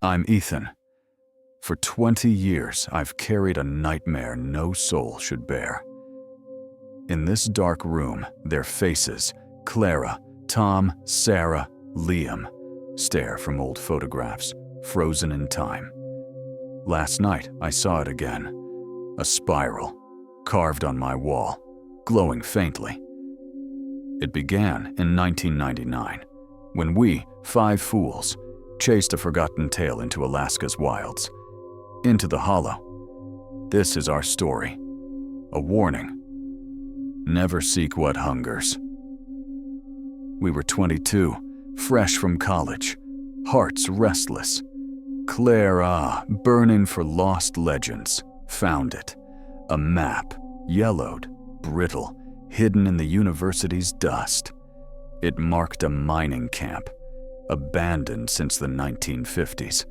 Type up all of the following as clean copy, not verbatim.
I'm Ethan. For 20 years, I've carried a nightmare no soul should bear. In this dark room, their faces, Clara, Tom, Sarah, Liam, stare from old photographs, frozen in time. Last night, I saw it again. A spiral, carved on my wall, glowing faintly. It began in 1999, when we, 5 fools, chased a forgotten tale into Alaska's wilds, into the hollow. This is our story. A warning. Never seek what hungers. We were 22, fresh from college, hearts restless. Clara, burning for lost legends, found it. A map, yellowed, brittle, hidden in the university's dust. It marked a mining camp, abandoned since the 1950s,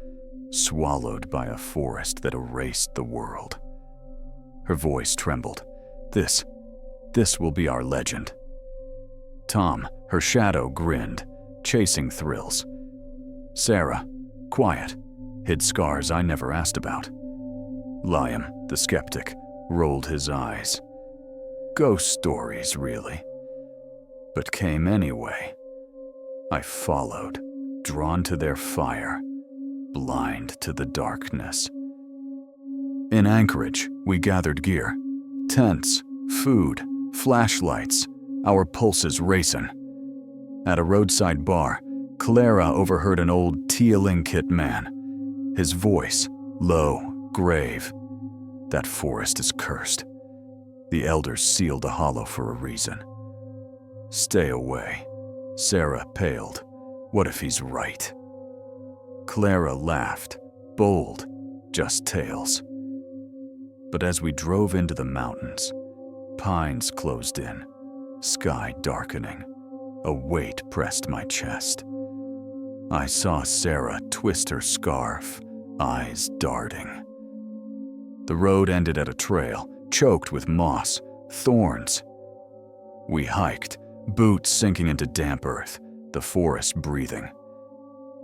swallowed by a forest that erased the world. Her voice trembled. This will be our legend. Tom, her shadow, grinned, chasing thrills. Sarah, quiet, hid scars I never asked about. Liam, the skeptic, rolled his eyes. Ghost stories, really. But came anyway. I followed, drawn to their fire, blind to the darkness. In Anchorage, we gathered gear. Tents, food, flashlights, our pulses racing. At a roadside bar, Clara overheard an old Tealinkit man. His voice, low, grave. That forest is cursed. The elders sealed the hollow for a reason. Stay away. Sarah paled. What if he's right? Clara laughed, bold, just tales. But as we drove into the mountains, pines closed in, sky darkening. A weight pressed my chest. I saw Sarah twist her scarf, eyes darting. The road ended at a trail, choked with moss, thorns. We hiked, boots sinking into damp earth, the forest breathing.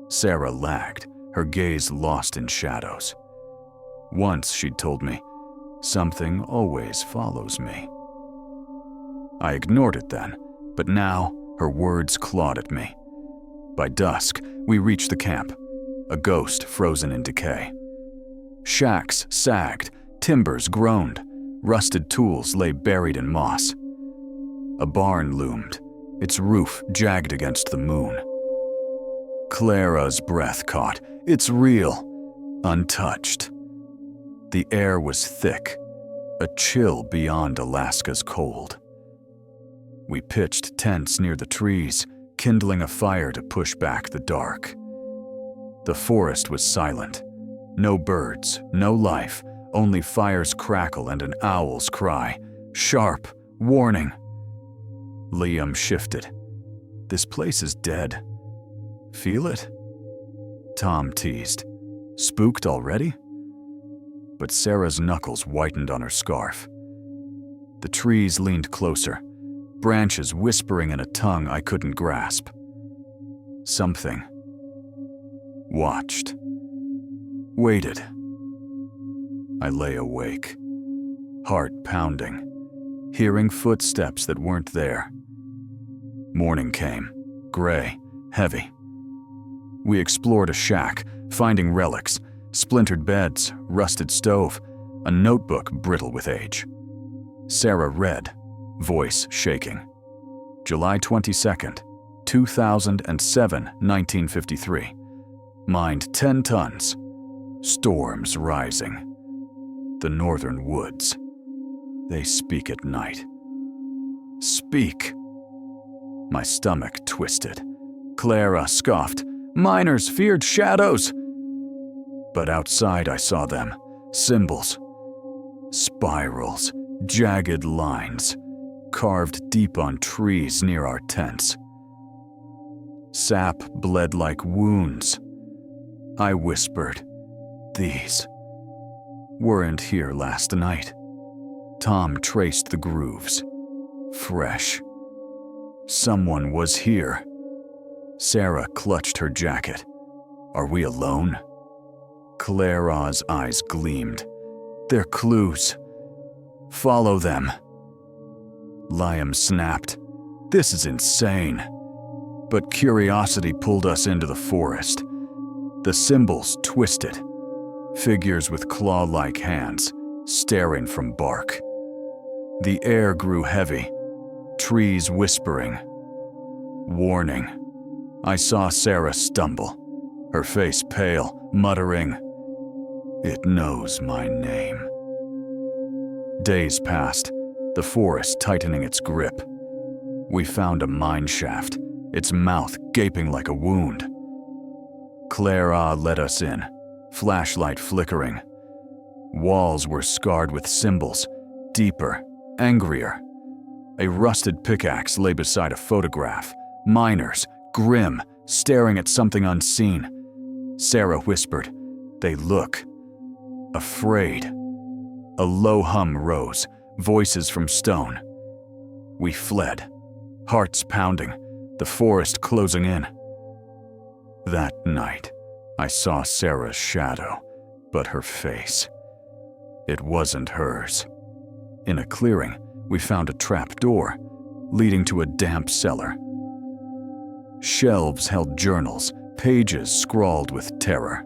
Sarah lagged, her gaze lost in shadows. Once she'd told me, something always follows me. I ignored it then, but now her words clawed at me. By dusk, we reached the camp, a ghost frozen in decay. Shacks sagged, timbers groaned, rusted tools lay buried in moss. A barn loomed, its roof jagged against the moon. Clara's breath caught. It's real, untouched. The air was thick, a chill beyond Alaska's cold. We pitched tents near the trees, kindling a fire to push back the dark. The forest was silent. No birds, no life, only fire's crackle and an owl's cry. Sharp, warning. Liam shifted. This place is dead. Feel it? Tom teased. Spooked already? But Sarah's knuckles whitened on her scarf. The trees leaned closer, branches whispering in a tongue I couldn't grasp. Something. Watched. Waited. I lay awake, heart pounding, hearing footsteps that weren't there. Morning came, gray, heavy. We explored a shack, finding relics, splintered beds, rusted stove, a notebook brittle with age. Sarah read, voice shaking. July 22nd, 2007, 1953. Mined 10 tons. Storms rising. The northern woods. They speak at night. Speak. My stomach twisted. Clara scoffed. Miners feared shadows. But outside I saw them. Symbols. Spirals. Jagged lines. Carved deep on trees near our tents. Sap bled like wounds. I whispered, these weren't here last night. Tom traced the grooves. Fresh. Someone was here. Sarah clutched her jacket. Are we alone? Clara's eyes gleamed. "They're clues. Follow them." Liam snapped. "This is insane." But curiosity pulled us into the forest. The symbols twisted. Figures with claw-like hands, staring from bark. The air grew heavy. Trees whispering. Warning. I saw Sarah stumble, her face pale, muttering, "It knows my name." Days passed, the forest tightening its grip. We found a mine shaft, its mouth gaping like a wound. Clara led us in, flashlight flickering. Walls were scarred with symbols, deeper, angrier. A rusted pickaxe lay beside a photograph, miners, grim, staring at something unseen. Sarah whispered, "They look afraid." A low hum rose, voices from stone. We fled, hearts pounding, the forest closing in. That night, I saw Sarah's shadow, but her face. It wasn't hers. In a clearing, we found a trap door, leading to a damp cellar. Shelves held journals, pages scrawled with terror.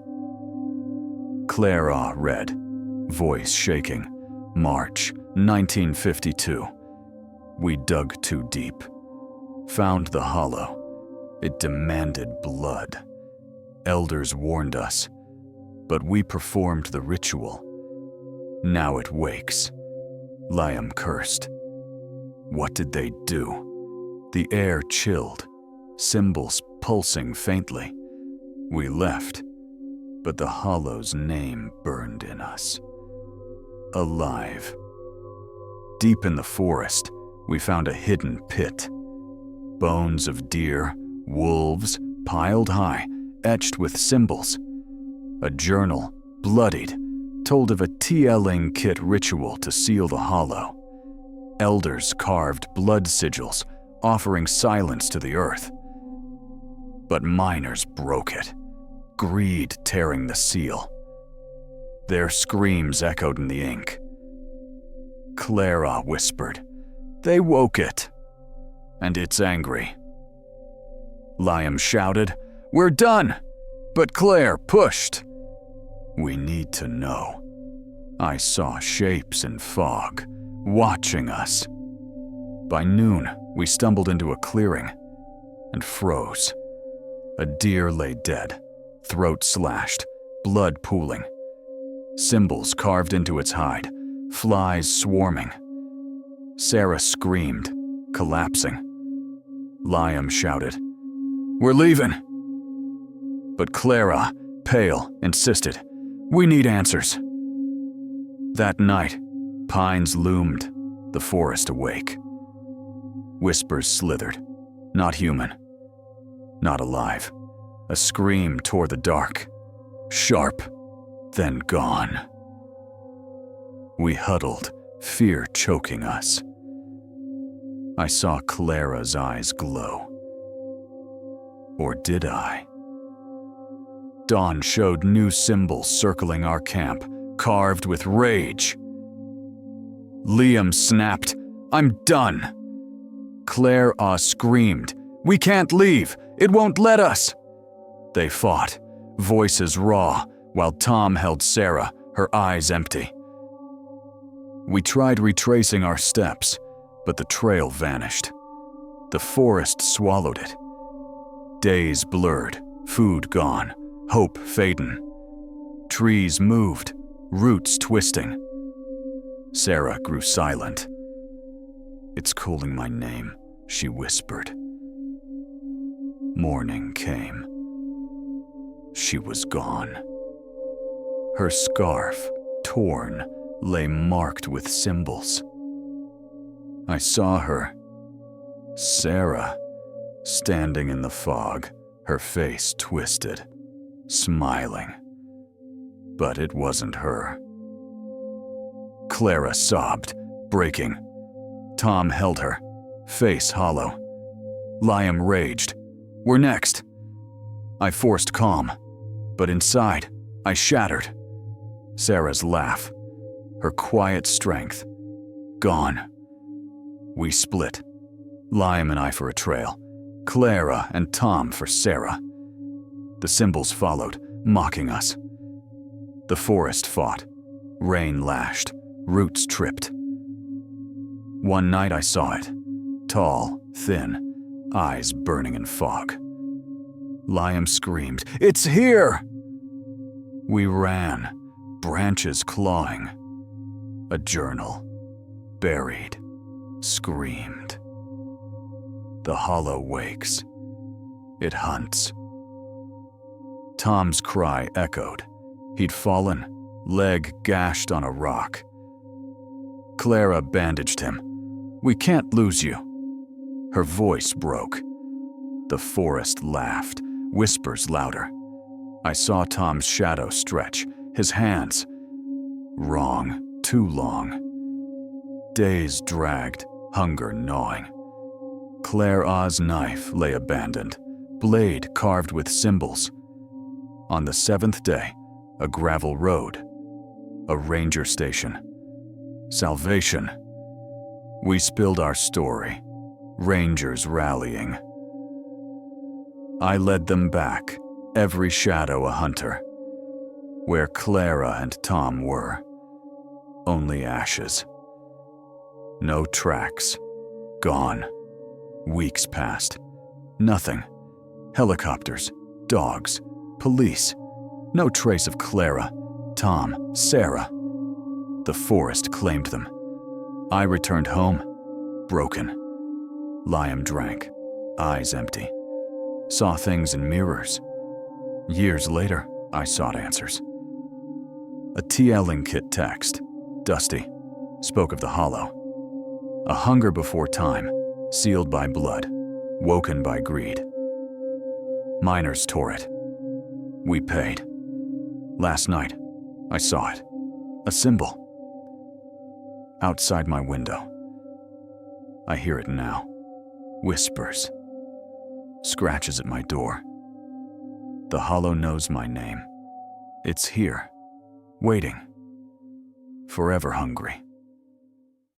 Clara read, voice shaking, March 1952. We dug too deep. Found the hollow. It demanded blood. Elders warned us, but we performed the ritual. Now it wakes. Liam cursed. What did they do? The air chilled, symbols pulsing faintly. We left, but the hollow's name burned in us. Alive. Deep in the forest, we found a hidden pit. Bones of deer, wolves, piled high, etched with symbols. A journal, bloodied, told of a Tieling kit ritual to seal the hollow. Elders carved blood sigils, offering silence to the earth. But miners broke it, greed tearing the seal. Their screams echoed in the ink. Clara whispered, "They woke it, and it's angry." Liam shouted, "We're done!" But Claire pushed. "We need to know." I saw shapes in fog, watching us. By noon, we stumbled into a clearing and froze. A deer lay dead, throat slashed, blood pooling. Symbols carved into its hide, flies swarming. Sarah screamed, collapsing. Liam shouted, "We're leaving!" But Clara, pale, insisted, "We need answers." That night, pines loomed, the forest awake. Whispers slithered, not human, not alive. A scream tore the dark, sharp, then gone. We huddled, fear choking us. I saw Clara's eyes glow. Or did I? Dawn showed new symbols circling our camp, carved with rage. Liam snapped, "I'm done." Clara screamed, "We can't leave! It won't let us!" They fought, voices raw, while Tom held Sarah, her eyes empty. We tried retracing our steps, but the trail vanished. The forest swallowed it. Days blurred, food gone, hope fading. Trees moved, roots twisting. Sarah grew silent. "It's calling my name," she whispered. Morning came. She was gone. Her scarf, torn, lay marked with symbols. I saw her, Sarah, standing in the fog, her face twisted, smiling. But it wasn't her. Clara sobbed, breaking. Tom held her, face hollow. Liam raged. "We're next." I forced calm, but inside, I shattered. Sarah's laugh, her quiet strength, gone. We split. Liam and I for a trail, Clara and Tom for Sarah. The symbols followed, mocking us. The forest fought. Rain lashed, roots tripped. One night I saw it, tall, thin, eyes burning in fog. Liam screamed, "It's here!" We ran, branches clawing. A journal, buried, screamed. The hollow wakes. It hunts. Tom's cry echoed. He'd fallen, leg gashed on a rock. Clara bandaged him. "We can't lose you." Her voice broke. The forest laughed, whispers louder. I saw Tom's shadow stretch, his hands. Wrong, too long. Days dragged, hunger gnawing. Clara's knife lay abandoned, blade carved with symbols. On the 7th day, a gravel road, a ranger station. Salvation. We spilled our story, rangers rallying. I led them back, every shadow a hunter. Where Clara and Tom were, only ashes. No tracks, gone. Weeks passed, nothing. Helicopters, dogs, police. No trace of Clara, Tom, Sarah. The forest claimed them. I returned home, broken. Liam drank, eyes empty. Saw things in mirrors. Years later, I sought answers. A TLing kit text, dusty, spoke of the hollow. A hunger before time, sealed by blood, woken by greed. Miners tore it. We paid. Last night, I saw it. A symbol. Outside my window. I hear it now. Whispers. Scratches at my door. The hollow knows my name. It's here, waiting. Forever hungry.